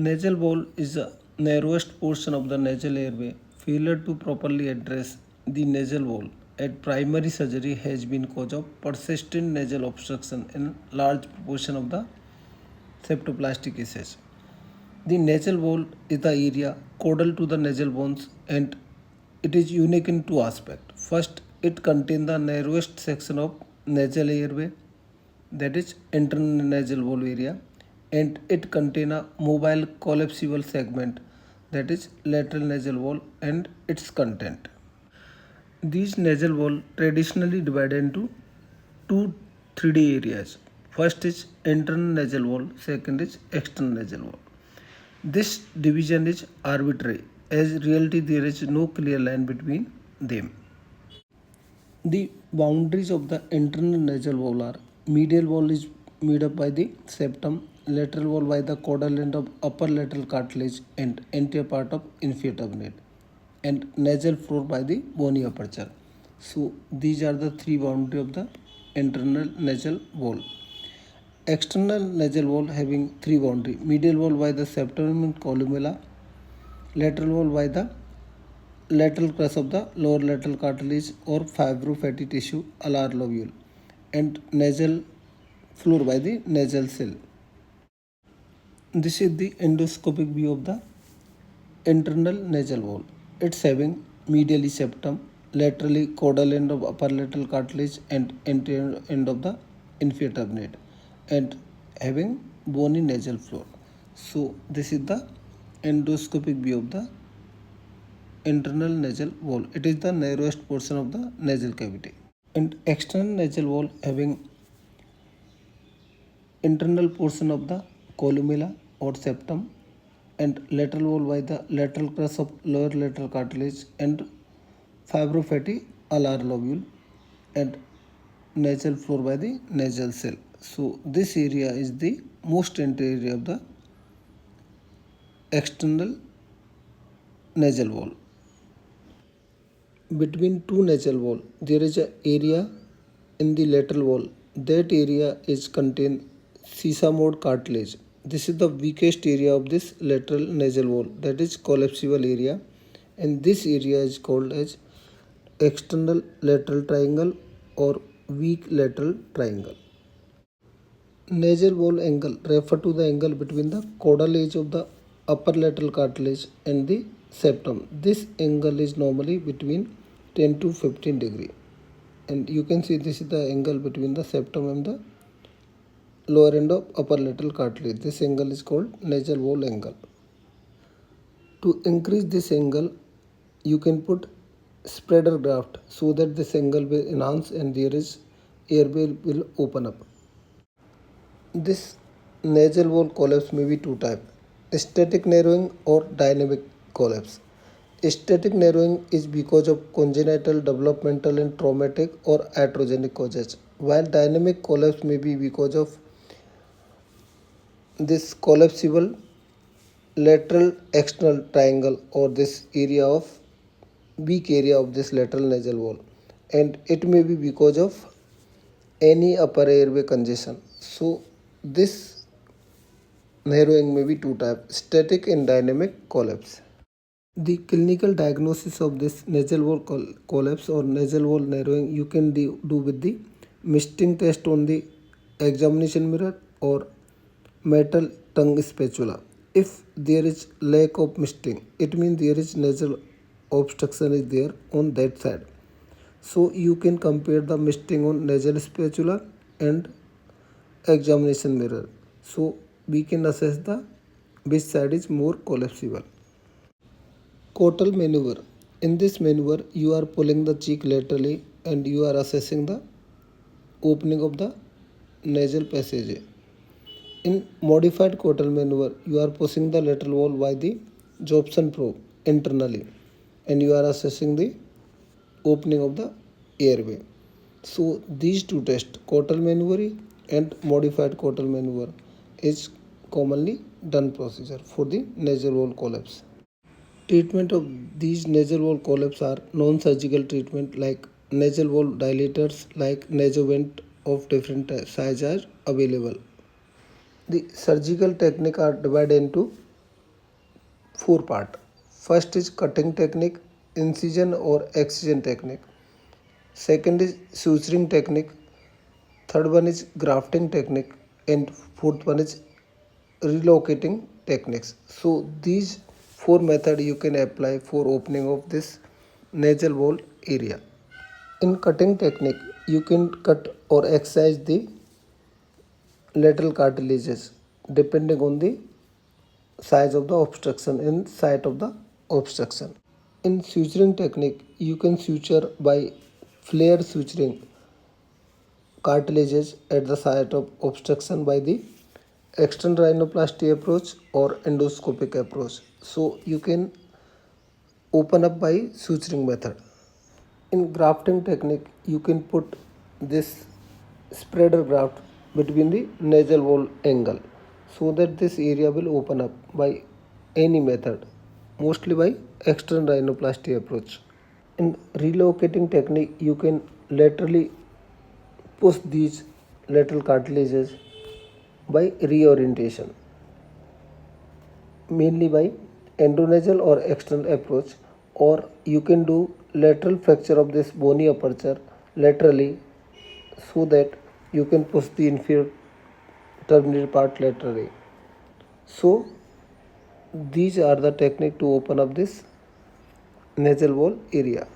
Nasal wall is the narrowest portion of the nasal airway. Failure to properly address the nasal wall at primary surgery has been cause of persistent nasal obstruction in large proportion of the septoplastic cases. The nasal wall is the area caudal to the nasal bones and it is unique in two aspects. First, it contains the narrowest section of nasal airway, that is internal nasal wall area, and it contains a mobile collapsible segment, that is lateral nasal wall, and its content. These nasal wall traditionally divided into two 3D areas. First is internal nasal wall, second is external nasal wall. This division is arbitrary, as reality there is no clear line between them. The boundaries of the internal nasal wall are: medial wall is made up by the septum, lateral wall by the caudal end of upper lateral cartilage and anterior part of inferior turbinate, and nasal floor by the bony aperture. So these are the three boundaries of the internal nasal wall. External nasal wall having three boundaries: medial wall by the septum and columella, lateral wall by the lateral crest of the lower lateral cartilage or fibrofatty tissue alar lobule, and nasal floor by the nasal cell. This is the endoscopic view of the internal nasal wall. It's having medially septum, laterally caudal end of upper lateral cartilage and anterior end of the inferior turbinate, and having bony nasal floor. So this is the endoscopic view of the internal nasal wall. It is the narrowest portion of the nasal cavity. And external nasal wall having internal portion of the columella or septum and lateral wall by the lateral crest of lower lateral cartilage and fibrofatty alar lobule, and nasal floor by the nasal cell. So this area is the most anterior area of the external nasal wall. Between two nasal wall there is an area in the lateral wall. That area is contain sesamode cartilage. This is the weakest area of this lateral nasal wall, that is collapsible area, and this area is called as external lateral triangle or weak lateral triangle. Nasal wall angle refer to the angle between the caudal edge of the upper lateral cartilage and the septum. This angle is normally between 10 to 15 degree, and you can see this is the angle between the septum and the lower end of upper lateral cartilage. This angle is called nasal wall angle. To increase this angle, you can put spreader graft so that this angle will enhance and there is airway will open up. This nasal wall collapse may be two types: static narrowing or dynamic collapse. Static narrowing is because of congenital, developmental and traumatic or iatrogenic causes, while dynamic collapse may be because of this collapsible lateral external triangle or this area of weak area of this lateral nasal wall, and it may be because of any upper airway congestion. So this narrowing may be two types: static and dynamic collapse. The clinical diagnosis of this nasal wall collapse or nasal wall narrowing you can do with the misting test on the examination mirror or metal tongue spatula. If there is lack of misting, it means there is nasal obstruction is there on that side. So you can compare the misting on nasal spatula and examination mirror. So we can assess the which side is more collapsible. Cotal maneuver. In this maneuver, you are pulling the cheek laterally and you are assessing the opening of the nasal passage. In modified cotal maneuver, you are pushing the lateral wall by the Jobson probe internally and you are assessing the opening of the airway. So these two tests, cotal maneuver and modified cotal maneuver, is commonly done procedure for the nasal wall collapse. Treatment of these nasal wall collapse are non-surgical treatment like nasal wall dilators like nasovent of different size are available. The surgical technique are divided into four part. First is cutting technique, incision or excision technique. Second is suturing technique. Third one is grafting technique, and fourth one is relocating techniques. So these four methods you can apply for opening of this nasal wall area. In cutting technique, you can cut or excise the lateral cartilages depending on the size of the obstruction and site of the obstruction. In suturing technique, you can suture by flare suturing cartilages at the site of obstruction by the external rhinoplasty approach or endoscopic approach. So you can open up by suturing method. In grafting technique, you can put this spreader graft between the nasal wall angle so that this area will open up by any method, mostly by external rhinoplasty approach. In relocating technique, you can laterally push these lateral cartilages by reorientation, mainly by endonasal or external approach, or you can do lateral fracture of this bony aperture laterally so that you can push the inferior terminal part laterally. So these are the technique to open up this nasal wall area.